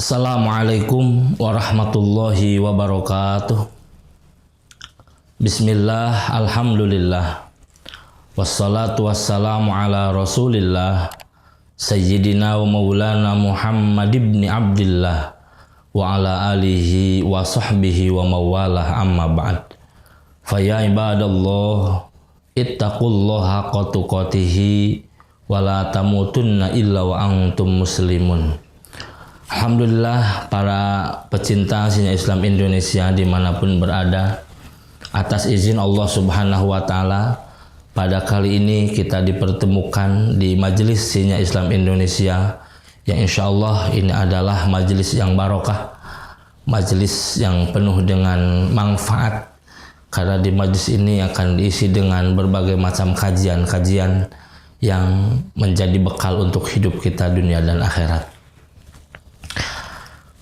Assalamualaikum warahmatullahi wabarakatuh. Bismillah, alhamdulillah, wassalatu wassalamu ala rasulillah, sayyidina wa maulana Muhammad ibn Abdillah, wa ala alihi wa sahbihi wa mawalah, amma ba'd. Faya ibadallah, ittaqullaha haqqa tuqatihi, wa la tamutunna illa wa antum muslimun. Alhamdulillah, para pecinta sinyal Islam Indonesia dimanapun berada, atas izin Allah Subhanahu wa Ta'ala, pada kali ini kita dipertemukan di majelis sinyal Islam Indonesia yang insya Allah ini adalah majelis yang barokah, majelis yang penuh dengan manfaat, karena di majelis ini akan diisi dengan berbagai macam kajian-kajian yang menjadi bekal untuk hidup kita dunia dan akhirat.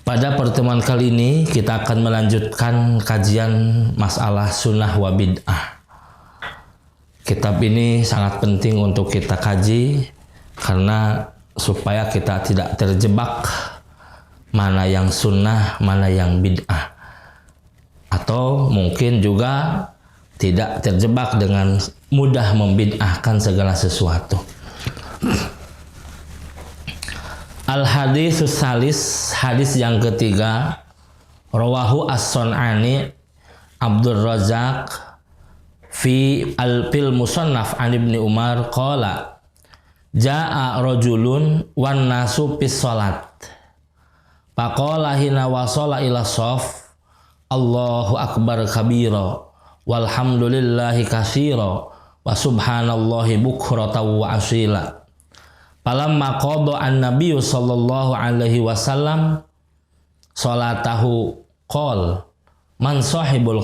Pada pertemuan kali ini kita akan melanjutkan kajian masalah sunnah wa bid'ah. Kitab ini sangat penting untuk kita kaji karena supaya kita tidak terjebak mana yang sunnah, mana yang bid'ah. Atau mungkin juga tidak terjebak dengan mudah membid'ahkan segala sesuatu. Al-haditsus salis, hadis yang ketiga, rawahu as-Sun'ani Abdul Razak fi al-fil musannaf an Ibni Umar qala jaa rajulun wan nasu fis salat faqala hina wasala ila shaf Allahu akbar kabira walhamdulillahi katsira wa subhanallahi bukratan wa asila. Falamma qada an-nabiyyu sallallahu alaihi wasallam salatahu qol man sahibul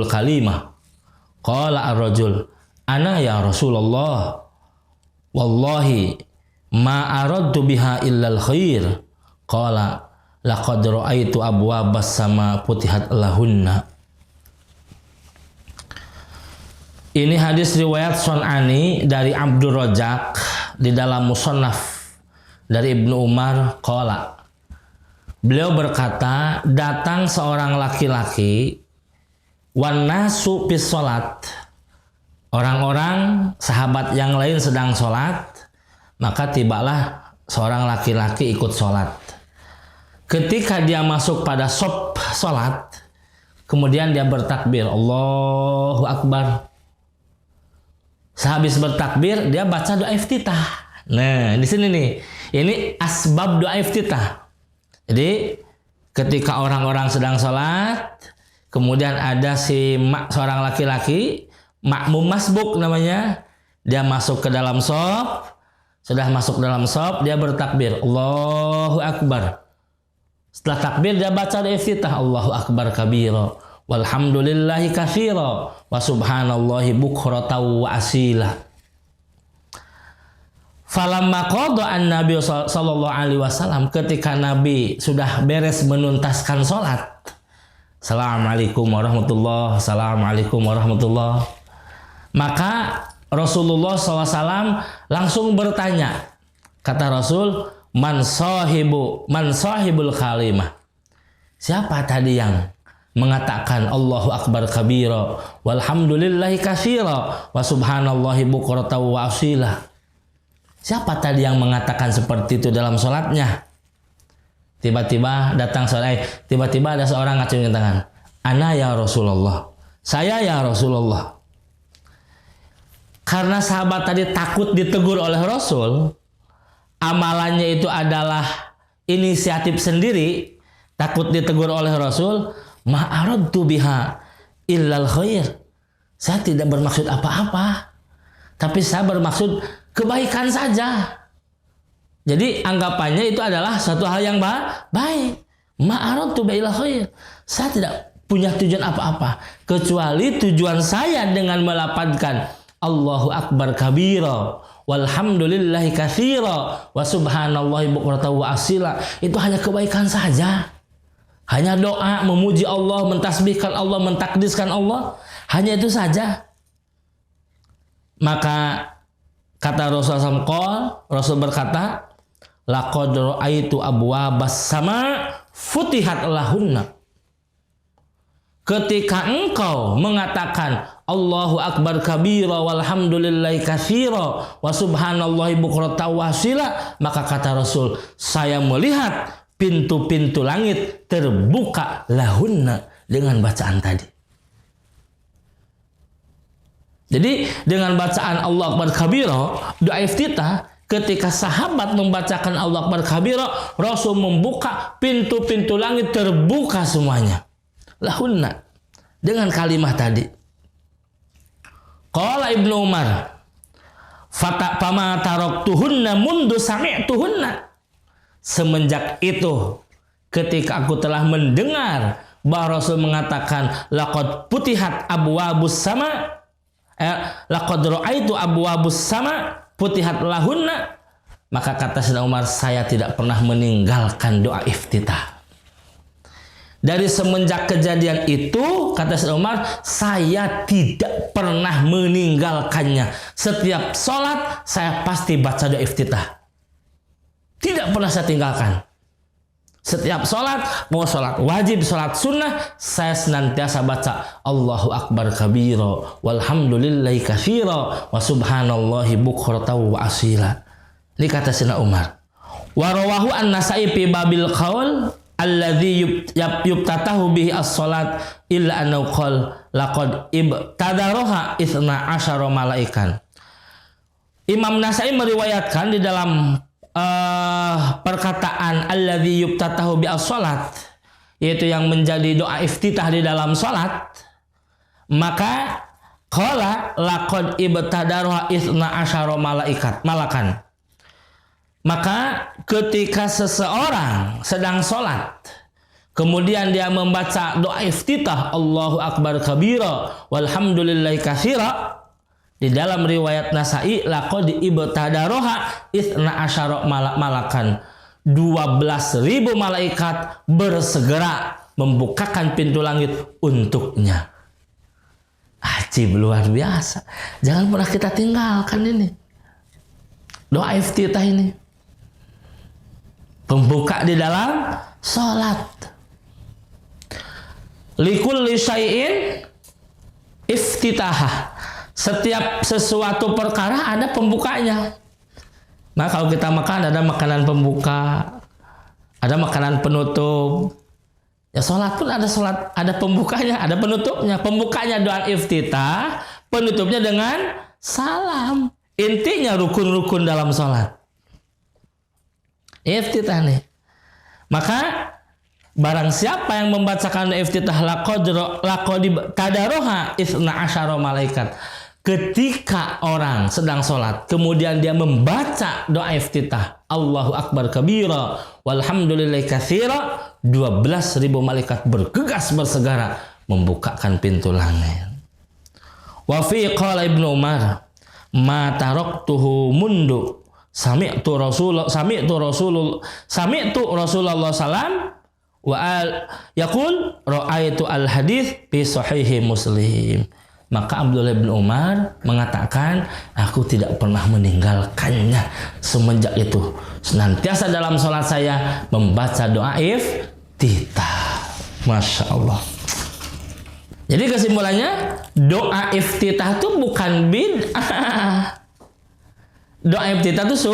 kalimah qala ar-rajul ana ya Rasulullah wallahi ma aradtu biha illa al-khair qala laqad ra'aitu abwabas sama futihat lahunna. Ini hadis riwayat Sun'ani dari Abdul Razak di dalam musannaf dari Ibnu Umar qala. Beliau berkata, datang seorang laki-laki wan nasu fis salat. Orang-orang sahabat yang lain sedang salat, maka tibalah seorang laki-laki ikut salat. Ketika dia masuk pada shaf salat, kemudian dia bertakbir, Allahu akbar. Sehabis bertakbir, dia baca doa iftitah. Nah, di sini nih, ini asbab doa iftitah. Jadi, ketika orang-orang sedang sholat, kemudian ada seorang laki-laki, makmum masbuk namanya, dia masuk ke dalam shaf, sudah masuk dalam shaf, dia bertakbir, Allahu akbar. Setelah takbir, dia baca doa iftitah, Allahu akbar kabira. Walhamdulillahi katsira wa subhanallahi bukratan wa asila. Falamma qada an-nabi sallallahu alaihi wasallam, ketika Nabi sudah beres menuntaskan salat, Assalamualaikum warahmatullahi, Assalamualaikum warahmatullahi, maka Rasulullah SAW langsung bertanya, kata Rasul, man sahibul kalimah, siapa tadi yang mengatakan Allahu akbar kabira walhamdulillahi katsira wa subhanallahi bukratan wa asila. Siapa tadi yang mengatakan seperti itu dalam salatnya? Tiba-tiba datang tiba-tiba ada seorang ngacungin tangan. Ana ya Rasulullah. Saya ya Rasulullah. Karena sahabat tadi takut ditegur oleh Rasul, amalannya itu adalah inisiatif sendiri, takut ditegur oleh Rasul, ma'aradtu biha illal khair. Saya tidak bermaksud apa-apa, tapi saya bermaksud kebaikan saja. Jadi anggapannya itu adalah satu hal yang baik. Ma'aradtu biha illal khair. Saya tidak punya tujuan apa-apa kecuali tujuan saya dengan melafadzkan Allahu akbar kabira walhamdulillahi katsira wa subhanallahi bukratan wa asila. Itu hanya kebaikan saja. Hanya doa, memuji Allah, mentasbihkan Allah, mentakdiskan Allah. Hanya itu saja. Maka kata Rasulullah SAW, Rasul berkata, laqad ra'aitu abwabas sama futihat lahunna. Ketika engkau mengatakan Allahu akbar kabira walhamdulillahi katsira wa subhanallahi bukratan wa asila, maka kata Rasul, saya melihat pintu-pintu langit terbuka lahunna dengan bacaan tadi. Jadi dengan bacaan Allah akbar kabira, doa iftitah, ketika sahabat membacakan Allah akbar kabira, Rasul membuka pintu-pintu langit terbuka semuanya. Lahunna dengan kalimat tadi. Qala Ibnu Umar, fama taraktuhunna mundu sami'tuhunna. Semenjak itu, ketika aku telah mendengar bahwa Rasul mengatakan laqad putihat abwabus sama, laqad ra'aitu abwabus sama putihat lahunna, maka kata Sayyidina Umar, saya tidak pernah meninggalkan doa iftitah. Dari semenjak kejadian itu, kata Sayyidina Umar, saya tidak pernah meninggalkannya. Setiap sholat saya pasti baca doa iftitah. Tidak pernah saya tinggalkan. Setiap sholat, mau sholat wajib, sholat sunnah, saya senantiasa baca Allahu akbar kabira walhamdulillahi katsira wa subhanallahi bukratan wa asila. Ini kata Sayyidina Umar. Wa rawahu an-Nasa'i fi babil qaul alladzi yubtatahu bihi as-salat illa annahu qala laqad ibtadaroha 12 malaikan. Imam Nasa'i meriwayatkan di dalam perkataan alladzi yubtatahu bihi as-salat, yaitu yang menjadi doa iftitah di dalam salat, maka qala laqad ibtadaroha 12 malakan. Maka ketika seseorang sedang sholat, kemudian dia membaca doa iftitah Allahu akbar kabira walhamdulillahi katsira, di dalam riwayat Nasa'i laqad ibtadaroha 12 malakan, 12.000 malaikat bersegera membukakan pintu langit untuknya. Ajib, luar biasa. Jangan pernah kita tinggalkan ini doa iftitah ini, pembuka di dalam sholat. Likulli syai'in iftitahah. Setiap sesuatu perkara ada pembukanya. Nah, kalau kita makan, ada makanan pembuka, ada makanan penutup. Ya, sholat pun ada sholat, ada pembukanya, ada penutupnya. Pembukanya doa iftitah, penutupnya dengan salam. Intinya rukun-rukun dalam sholat. Iftitah nih. Maka barang siapa yang membacakan iftitah laqad tadaroha 12 malaikat. Ketika orang sedang sholat, kemudian dia membaca doa iftitah Allahu akbar kabira walhamdulillahi katsira, 12.000 malaikat bergegas bersegera membukakan pintu langit. Wa fi qala Ibnu Umar, ma taraktuhu mundu sami'tu Rasulullah salam wa yaqul ra'aitu al hadits fi sahihi Muslim. Maka Abdullah bin Umar mengatakan, aku tidak pernah meninggalkannya. Semenjak itu senantiasa dalam sholat saya membaca doa iftitah. Masya Allah. Jadi kesimpulannya, doa iftitah itu bukan bid'ah. Doa iftitah itu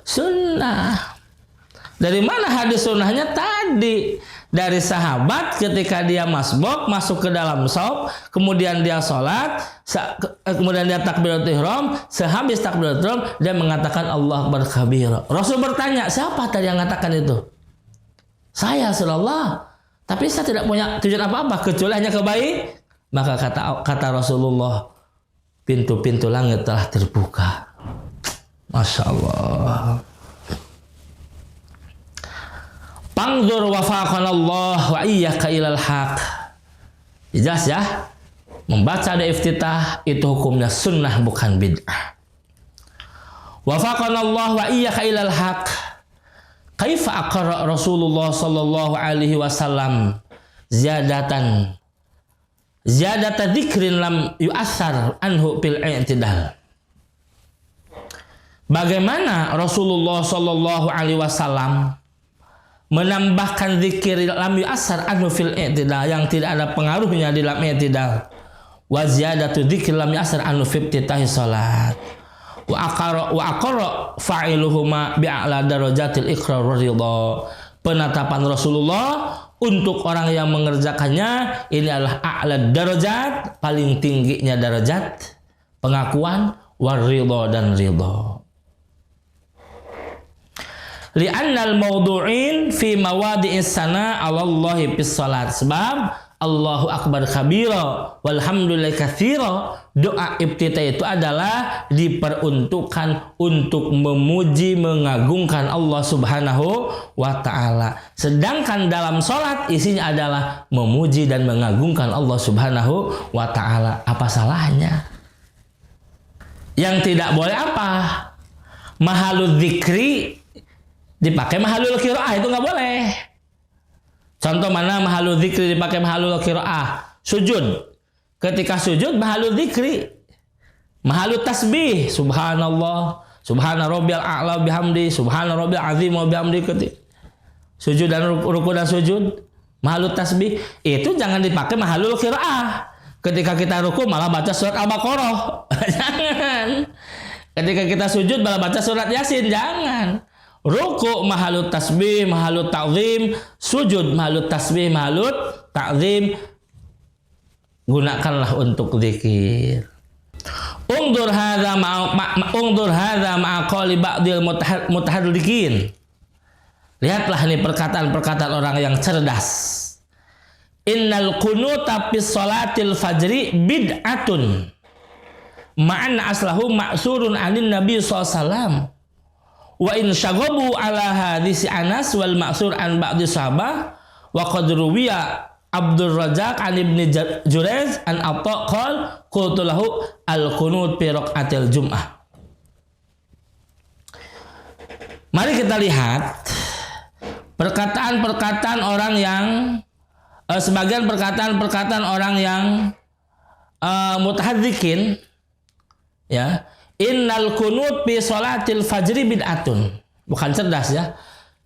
sunnah. Dari mana hadis sunnahnya? Tadi dari sahabat ketika dia masuk ke dalam shop, kemudian dia sholat, kemudian dia takbiratul ihram, sehabis takbiratul ihram dia mengatakan Allah akbar kabira. Rasul bertanya, siapa tadi yang mengatakan itu? Saya, Rasulullah. Tapi saya tidak punya tujuan apa-apa kecuali hanya kebaikan. Maka kata Rasulullah, pintu-pintu langit telah terbuka. Masya Allah. Pangdur wafaqanallah wa iyyaka ilal haq. Jelas ya, membaca doa iftitah itu hukumnya sunnah bukan bid'ah. Wafaqanallah wa iyyaka ilal haq. Kaifa aqra Rasulullah sallallahu alaihi wasallam ziyadata dzikrin lam yu'athar anhu bil i'tidal. bagaimana Rasulullah Shallallahu Alaihi Wasallam menambahkan zikir lam yu'assar anhu fil i'tidal, yang tidak ada pengaruhnya di dalam i'tidal. Wa ziyadatu dzikri lam yu'assar anhu fi iftitahi salat. Wa aqara fa'iluhuma bi'a'la darajatil iqrar wa ridha. Penetapan Rasulullah untuk orang yang mengerjakannya ini adalah a'la darajat, paling tingginya darajat pengakuan, wa ridha dan ridha. Li'annal mawdu'in fi mawadi'is sana 'ala Allah bis salat, sebab Allahu akbar kabira walhamdulillah katsira, doa iftitah itu adalah diperuntukkan untuk memuji mengagungkan Allah Subhanahu wa taala. Sedangkan dalam salat isinya adalah memuji dan mengagungkan Allah Subhanahu wa taala. Apa salahnya? Yang tidak boleh apa? Mahalul dzikri dipakai mahalul qiraah, itu nggak boleh. Contoh mana mahalul dzikri dipakai mahalul qiraah? Sujud. Ketika sujud mahalul dzikri, mahalul tasbih, subhanallah, subhana rabbiyal a'la bihamdi, subhana rabbiyal azim wa bihamdi. Sujud dan ruku dan sujud mahalul tasbih, itu jangan dipakai mahalul qiraah. Ketika kita ruku malah baca surat Al-Baqarah. Jangan. Ketika kita sujud malah baca surat Yasin, jangan. Ruku mahalut tasbih, mahalut ta'zim, sujud mahalut tasbih, mahalut ta'zim. Gunakanlah untuk zikir. Ungdur hadza ma'a qali ba'dil mutahaddiqin. Lihatlah ini perkataan-perkataan orang yang cerdas. Innal qunuta fis salatil fajri bid'atun. Ma'anna aslahu ma'surun 'anin nabi sallallahu alaihi wasallam. Wa in syaghabu ala hadis Anas wal ma'sur an ba'di sahabah wa qad ruwiya Abdul Razak an Ibni Jurayz an Atha qol qultu lahu al qunut fi raqatil jum'ah. Mari kita lihat perkataan-perkataan orang yang sebagian perkataan-perkataan orang yang mutahadzikin, ya. Innal qunut fi salatil fajri bid'atun. Bukan cerdas, ya.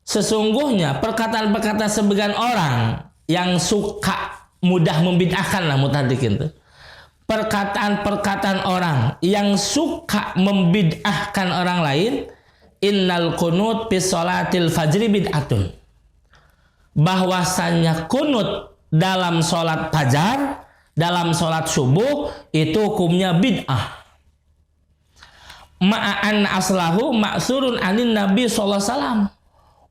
Sesungguhnya perkataan-perkataan sebagian orang yang suka mudah membid'ahkan lah mutahadzikin itu. Perkataan-perkataan orang yang suka membid'ahkan orang lain, innal qunut fi salatil fajri bid'atun. Bahwasannya kunut dalam salat fajar, dalam salat subuh itu hukumnya bid'ah. Ma'an aslahu ma'surun anin nabi sallallahu alaihi wasallam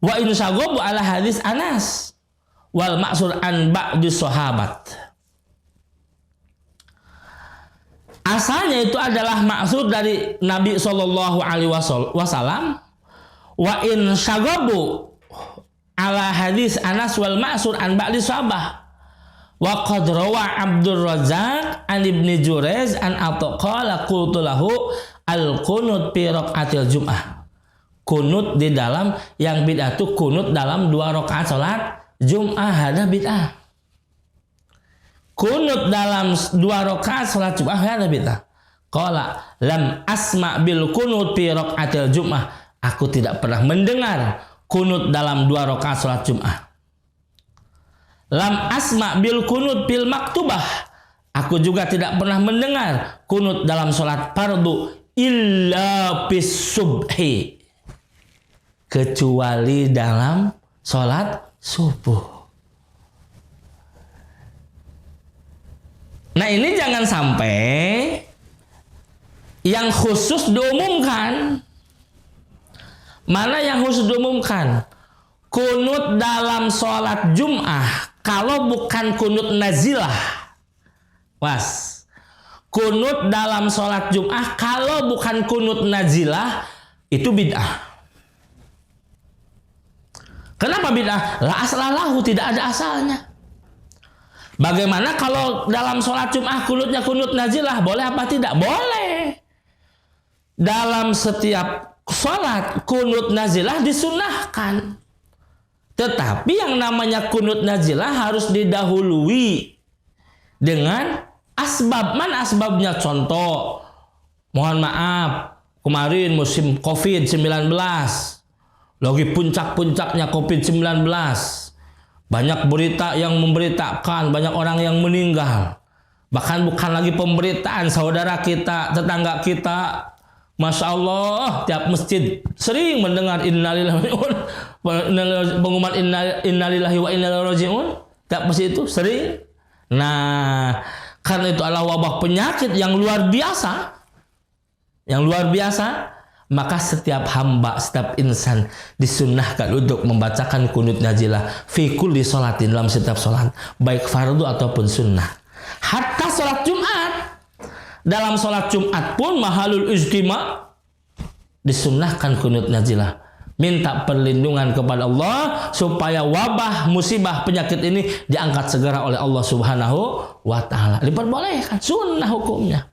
wa in syaghabu ala hadis Anas wal ma'sur an ba'di sahabat. Asalnya itu adalah maksud dari Nabi sallallahu alaihi wasallam, wa in syaghabu ala hadis Anas wal ma'sur an ba'di sahabah. Wa qad rawa Abdul Razak an Ibni Jurayz an Atha qala qultu lahu al-qunut fi raqatil jum'ah. Kunut di dalam yang bid'ah itu kunut dalam 2 rakaat salat Jum'ah, ada bid'ah. Kunut dalam 2 rakaat salat Jum'ah ada bid'ah. Qala lam asma bil kunut fi raqatil jum'ah. Aku tidak pernah mendengar kunut dalam 2 rakaat salat Jum'ah. Lam asma bil kunut fil maktubah. Aku juga tidak pernah mendengar kunut dalam salat fardu illa bis subhi, kecuali dalam salat subuh. Nah, ini jangan sampai yang khusus diumumkan. Mana yang khusus diumumkan? Kunut dalam salat Jum'ah kalau bukan kunut nazilah. Was. Kunut dalam sholat Jum'ah kalau bukan kunut nazilah itu bid'ah. Kenapa bid'ah? La aslalahu, tidak ada asalnya. Bagaimana kalau dalam sholat Jum'ah kunutnya kunut nazilah? Boleh apa tidak? Boleh. Dalam setiap sholat kunut nazilah disunnahkan. Tetapi yang namanya kunut nazilah harus didahului dengan asbab. Mana asbabnya? Contoh, mohon maaf, kemarin musim COVID-19, lagi puncak-puncaknya COVID-19. Banyak berita yang memberitakan, banyak orang yang meninggal. Bahkan bukan lagi pemberitaan, saudara kita, tetangga kita, Masya Allah, tiap masjid sering mendengar innalillahi pengumuman innalillahi wa inna ilaihi raji'un. Tiap masjid itu sering. Nah, karena itu adalah wabah penyakit yang luar biasa. Yang luar biasa, maka setiap hamba, setiap insan disunnahkan untuk membacakan kunut nazilah fi kulli sholatin, dalam setiap sholat, baik fardu ataupun sunnah. Hatta sholat Jumat. Dalam sholat Jumat pun mahalul ijtima disunnahkan kunut nazilah. Minta perlindungan kepada Allah supaya wabah, musibah, penyakit ini diangkat segera oleh Allah Subhanahu wa Ta'ala. Diperbolehkan, sunnah hukumnya.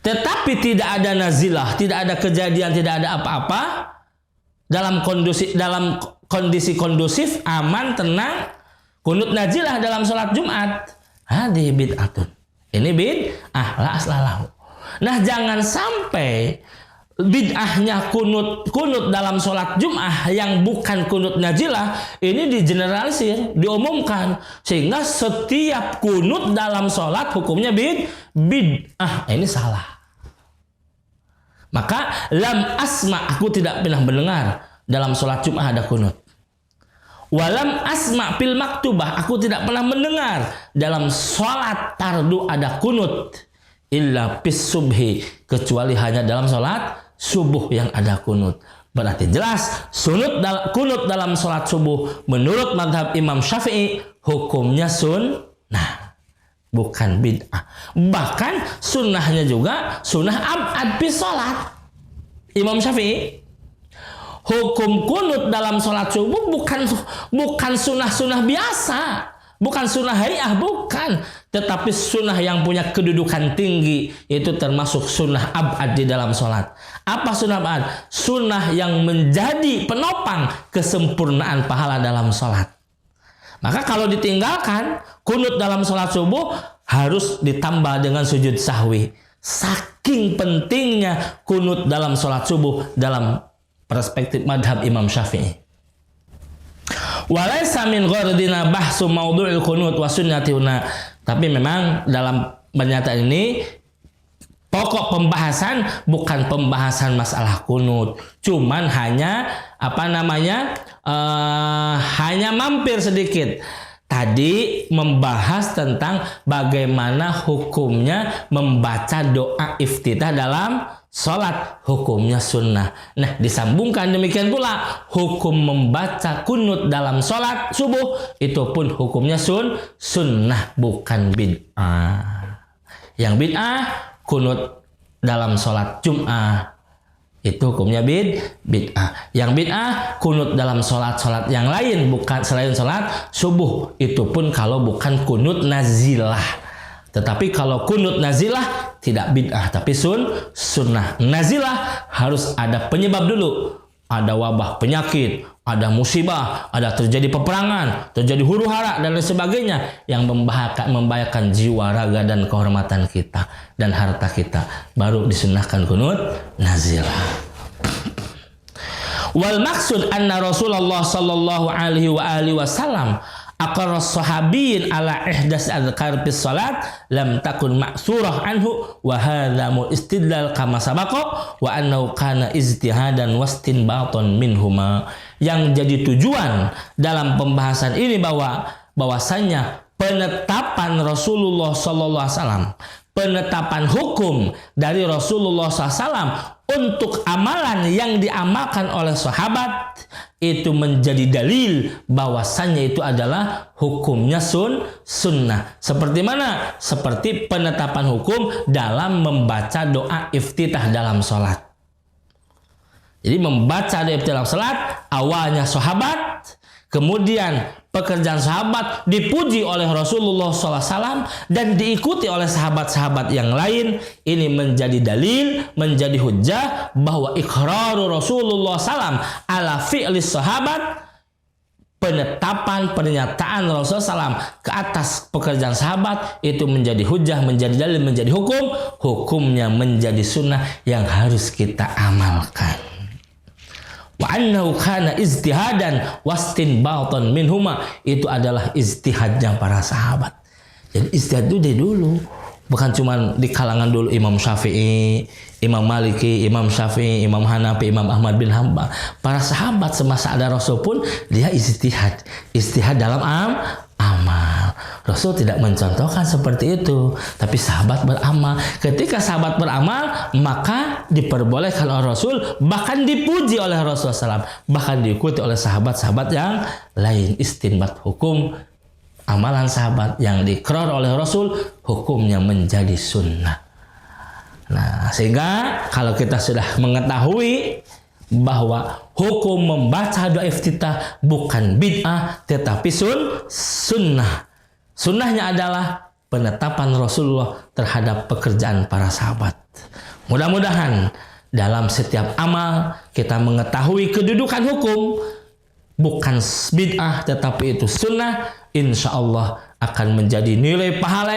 Tetapi tidak ada nazilah, tidak ada kejadian, tidak ada apa-apa dalam kondisi kondusif, aman, tenang, kunut nazilah dalam sholat Jumat. Hadhihi bid'atun. Ini bid'ah la aslalahu. Nah, jangan sampai bid'ahnya kunut dalam sholat Jum'ah yang bukan kunut nazilah ini digeneralisir, diumumkan, sehingga setiap kunut dalam sholat hukumnya bid'ah. Ini salah. Maka lam asma, aku tidak pernah mendengar dalam sholat Jum'ah ada kunut. Walam asma fil maktubah, aku tidak pernah mendengar dalam sholat tardu ada kunut. Illa fis subhi, kecuali hanya dalam sholat subuh yang ada kunut. Berarti jelas kunut dalam sholat subuh menurut madhab Imam Syafi'i hukumnya sunnah, bukan bid'ah. Bahkan sunnahnya juga sunnah abad fi sholat. Imam Syafi'i hukum kunut dalam sholat subuh bukan sunnah biasa, bukan sunnah hayah, bukan, tetapi sunnah yang punya kedudukan tinggi, itu termasuk sunnah abad di dalam sholat. Apa sunnah abad? Sunnah yang menjadi penopang kesempurnaan pahala dalam sholat. Maka kalau ditinggalkan kunut dalam sholat subuh harus ditambah dengan sujud sahwi. Saking pentingnya kunut dalam sholat subuh dalam perspektif madhab Imam Syafi'i. Walaysa min ghardina bahsu maudhu'il kunut wa sunnatihuna. Tapi memang dalam pernyataan ini pokok pembahasan bukan pembahasan masalah kunut, cuman hanya hanya mampir sedikit. Tadi membahas tentang bagaimana hukumnya membaca doa iftitah dalam sholat, hukumnya sunnah. Nah, disambungkan demikian pula hukum membaca kunut dalam sholat subuh, itu pun hukumnya sunnah, bukan bid'ah. Yang bid'ah kunut dalam sholat Jum'ah, itu hukumnya bid'ah. Yang bid'ah kunut dalam sholat yang lain, bukan selain sholat subuh, itu pun kalau bukan kunut nazilah. Tetapi kalau kunut nazilah tidak bid'ah, tapi sunnah. Nazilah harus ada penyebab dulu. Ada wabah penyakit, ada musibah, ada terjadi peperangan, terjadi huru hara dan lain sebagainya yang membahayakan jiwa, raga dan kehormatan kita dan harta kita, baru disunnahkan kunut nazilah. Wal maksud anna Rasulullah sallallahu alaihi wasallam aqarra sahabiyin ala ihdas adhkar bis salat lam takun ma'surah anhu wa hadza istidlal kama sabaqa wa annahu kana ijtihadan wastinbatan minhuma. Yang jadi tujuan dalam pembahasan ini bahwasanya penetapan Rasulullah sallallahu alaihi wasallam, penetapan hukum dari Rasulullah SAW untuk amalan yang diamalkan oleh sahabat itu menjadi dalil bahwasannya itu adalah hukumnya sunnah. Seperti mana? Seperti penetapan hukum dalam membaca doa iftitah dalam sholat. Jadi membaca doa iftitah dalam sholat awalnya sahabat, kemudian pekerjaan sahabat dipuji oleh Rasulullah SAW dan diikuti oleh sahabat-sahabat yang lain. Ini menjadi dalil, menjadi hujjah bahwa iqraru Rasulullah SAW ala fi'lis sahabat penetapan pernyataan Rasulullah SAW ke atas pekerjaan sahabat itu menjadi hujah, menjadi dalil, menjadi hukum. Hukumnya menjadi sunnah yang harus kita amalkan. Wa annahu kana ijtihadan wastinbatan minhuma, itu adalah ijtihadnya para sahabat. Jadi ijtihad itu dari dulu, bukan cuma di kalangan dulu Imam Syafi'i, Imam Maliki, Imam Syafi'i, Imam Hanafi, Imam Ahmad bin Hanbal. Para sahabat semasa ada Rasul pun dia ijtihad dalam amal. Rasul tidak mencontohkan seperti itu, tapi sahabat beramal. Ketika sahabat beramal, maka diperbolehkan oleh Rasul, bahkan dipuji oleh Rasulullah SAW, bahkan diikuti oleh sahabat-sahabat yang lain. Istinbat hukum amalan sahabat yang diikrar oleh Rasul, hukumnya menjadi sunnah. Nah, sehingga kalau kita sudah mengetahui bahwa hukum membaca doa iftitah bukan bid'ah tetapi sunnah. Sunnahnya adalah penetapan Rasulullah terhadap pekerjaan para sahabat. Mudah-mudahan dalam setiap amal kita mengetahui kedudukan hukum bukan bid'ah tetapi itu sunnah. Insya Allah akan menjadi nilai pahala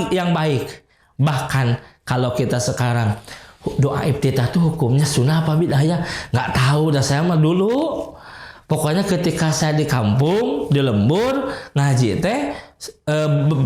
yang baik. Bahkan kalau kita sekarang doa iftitah itu hukumnya sunnah apa bid'ah ya? Nggak tahu dah saya mah dulu. Pokoknya ketika saya di kampung, di lembur, ngaji teh,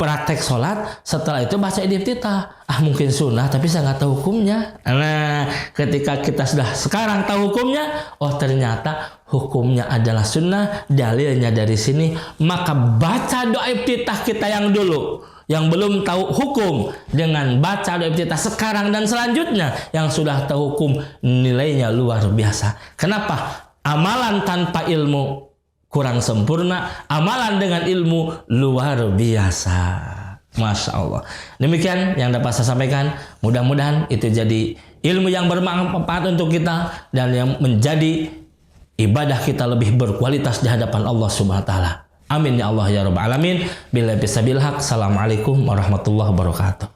praktek sholat, setelah itu baca iftitah. Mungkin sunnah, tapi saya nggak tahu hukumnya. Nah, ketika kita sudah sekarang tahu hukumnya, oh ternyata hukumnya adalah sunnah, dalilnya dari sini, maka baca doa iftitah kita yang dulu, yang belum tahu hukum, dengan baca doa iftitah sekarang dan selanjutnya, yang sudah tahu hukum, nilainya luar biasa. Kenapa? Amalan tanpa ilmu kurang sempurna, amalan dengan ilmu luar biasa. Masya Allah. Demikian yang dapat saya sampaikan. Mudah-mudahan itu jadi ilmu yang bermanfaat untuk kita dan yang menjadi ibadah kita lebih berkualitas di hadapan Allah Subhanahu wa taala. Amin ya Allah ya rabbal alamin. Billahi bisabil haq. Assalamualaikum warahmatullahi wabarakatuh.